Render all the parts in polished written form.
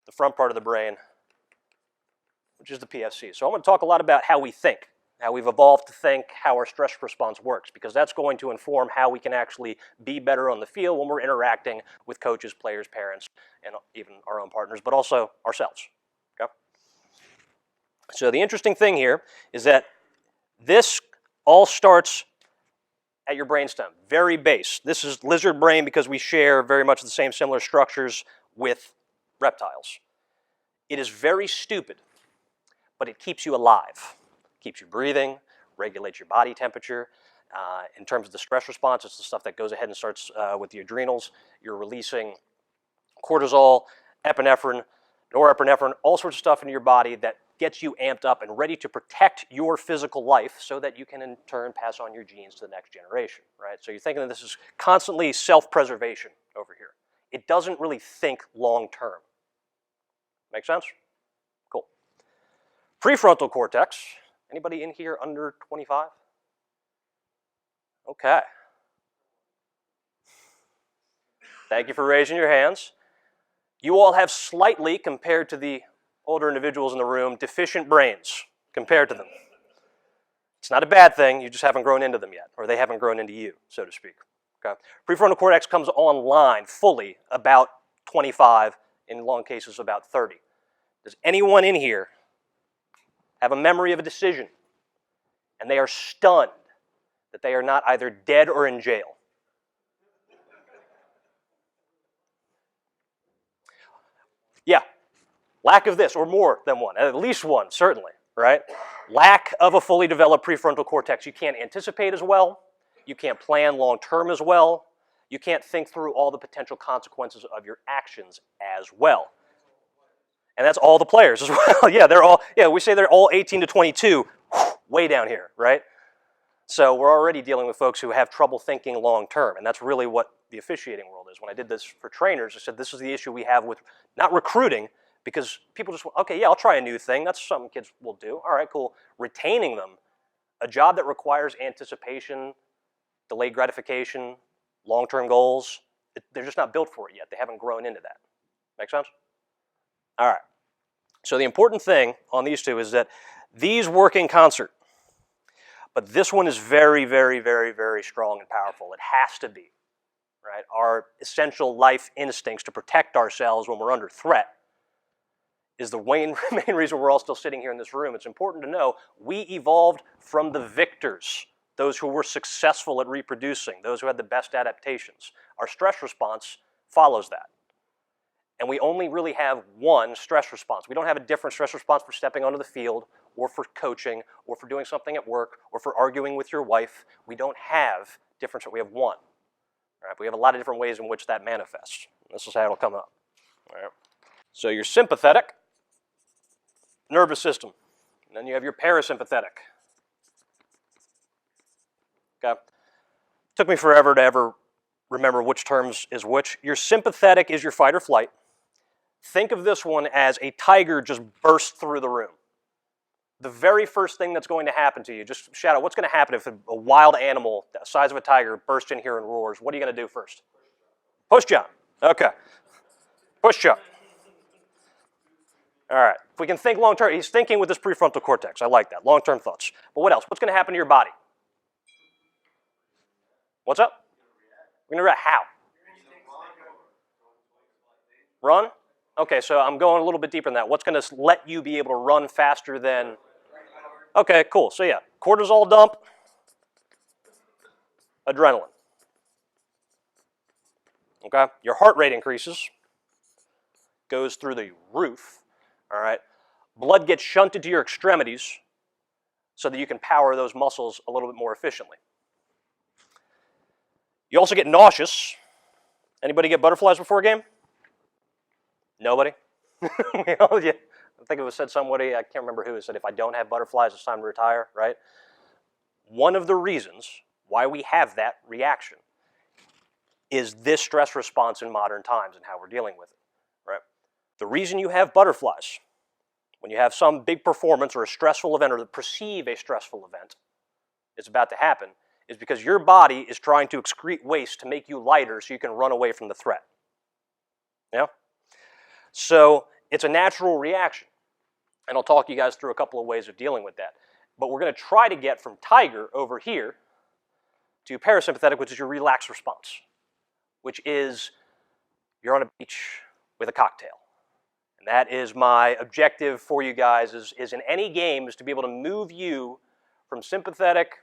the front part of the brain, which is the PFC. So I'm going to talk a lot about how we think, how we've evolved to think, how our stress response works, because that's going to inform how we can actually be better on the field when we're interacting with coaches, players, parents, and even our own partners, but also ourselves. Okay? So the interesting thing here is that this all starts at your brainstem, very base. This is lizard brain because we share very much the same similar structures with reptiles. It is very stupid, but it keeps you alive. Keeps you breathing, regulates your body temperature. In terms of the stress response, it's the stuff that goes ahead and starts with the adrenals. You're releasing cortisol, epinephrine, norepinephrine, all sorts of stuff into your body that gets you amped up and ready to protect your physical life so that you can in turn pass on your genes to the next generation, right? So you're thinking that this is constantly self-preservation over here. It doesn't really think long-term. Make sense? Cool. Prefrontal cortex. Anybody in here under 25? Okay. Thank you for raising your hands. You all have slightly, compared to the older individuals in the room, deficient brains compared to them. It's not a bad thing, you just haven't grown into them yet, or they haven't grown into you, so to speak. Okay? Prefrontal cortex comes online fully about 25, in long cases about 30. Does anyone in here have a memory of a decision and they are stunned that they are not either dead or in jail? Yeah. Lack of this, or more than one, at least one, certainly, right? Lack of a fully developed prefrontal cortex. You can't anticipate as well. You can't plan long-term as well. You can't think through all the potential consequences of your actions as well. And that's all the players as well. We say they're all 18 to 22, way down here, right? So we're already dealing with folks who have trouble thinking long-term, and that's really what the officiating world is. When I did this for trainers, I said this is the issue we have with not recruiting, because people just, okay, yeah, I'll try a new thing. That's something kids will do. All right, cool. Retaining them, a job that requires anticipation, delayed gratification, long-term goals, they're just not built for it yet. They haven't grown into that. Make sense? All right. So the important thing on these two is that these work in concert. But this one is very, very, very, very strong and powerful. It has to be, right? Our essential life instincts to protect ourselves when we're under threat is the main reason we're all still sitting here in this room. It's important to know we evolved from the victors, those who were successful at reproducing, those who had the best adaptations. Our stress response follows that. And we only really have one stress response. We don't have a different stress response for stepping onto the field, or for coaching, or for doing something at work, or for arguing with your wife. We don't have different, we have one. All right? We have a lot of different ways in which that manifests. This is how it'll come up. All right? So your sympathetic nervous system. And then you have your parasympathetic. Okay? Took me forever to ever remember which terms is which. Your sympathetic is your fight or flight. Think of this one as a tiger just burst through the room. The very first thing that's going to happen to you, just shout out, what's going to happen if a wild animal the size of a tiger bursts in here and roars? What are you going to do first? Push jump. Okay. Push jump. All right. If we can think long-term, he's thinking with his prefrontal cortex. I like that. Long-term thoughts. But what else? What's going to happen to your body? What's up? We're going to react. How? Run? Okay, so I'm going a little bit deeper than that. What's going to let you be able to run faster than... Okay, cool. So yeah, cortisol dump, adrenaline. Okay? Your heart rate increases, goes through the roof. All right? Blood gets shunted to your extremities so that you can power those muscles a little bit more efficiently. You also get nauseous. Anybody get butterflies before a game? Nobody? Yeah. I think it was said somebody, I can't remember who, said if I don't have butterflies, it's time to retire, right? One of the reasons why we have that reaction is this stress response in modern times and how we're dealing with it, right? The reason you have butterflies, when you have some big performance or a stressful event or perceive a stressful event is about to happen, is because your body is trying to excrete waste to make you lighter so you can run away from the threat. Yeah? So It's a natural reaction. And I'll talk you guys through a couple of ways of dealing with that. But we're going to try to get from tiger over here to parasympathetic, which is your relaxed response, which is you're on a beach with a cocktail. And that is my objective for you guys is in any game is to be able to move you from sympathetic,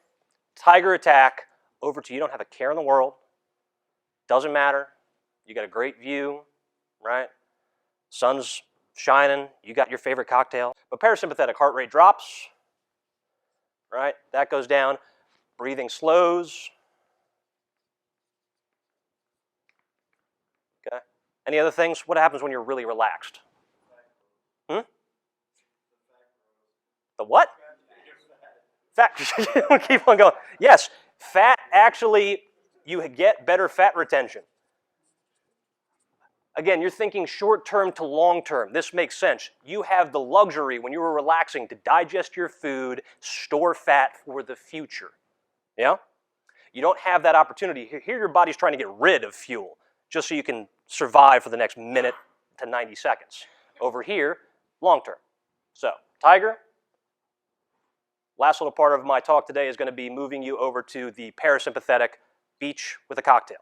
tiger attack, over to you don't have a care in the world. Doesn't matter. You got a great view, right? Sun's shining. You got your favorite cocktail. But parasympathetic, heart rate drops, right? That goes down. Breathing slows. Okay. Any other things? What happens when you're really relaxed? Hmm? The what? Fat. Keep on going. Yes, fat actually, you get better fat retention. Again, you're thinking short-term to long-term. This makes sense. You have the luxury when you were relaxing to digest your food, store fat for the future. Yeah? You don't have that opportunity. Here your body's trying to get rid of fuel just so you can survive for the next minute to 90 seconds. Over here, long-term. So, tiger. Last little part of my talk today is going to be moving you over to the parasympathetic beach with a cocktail.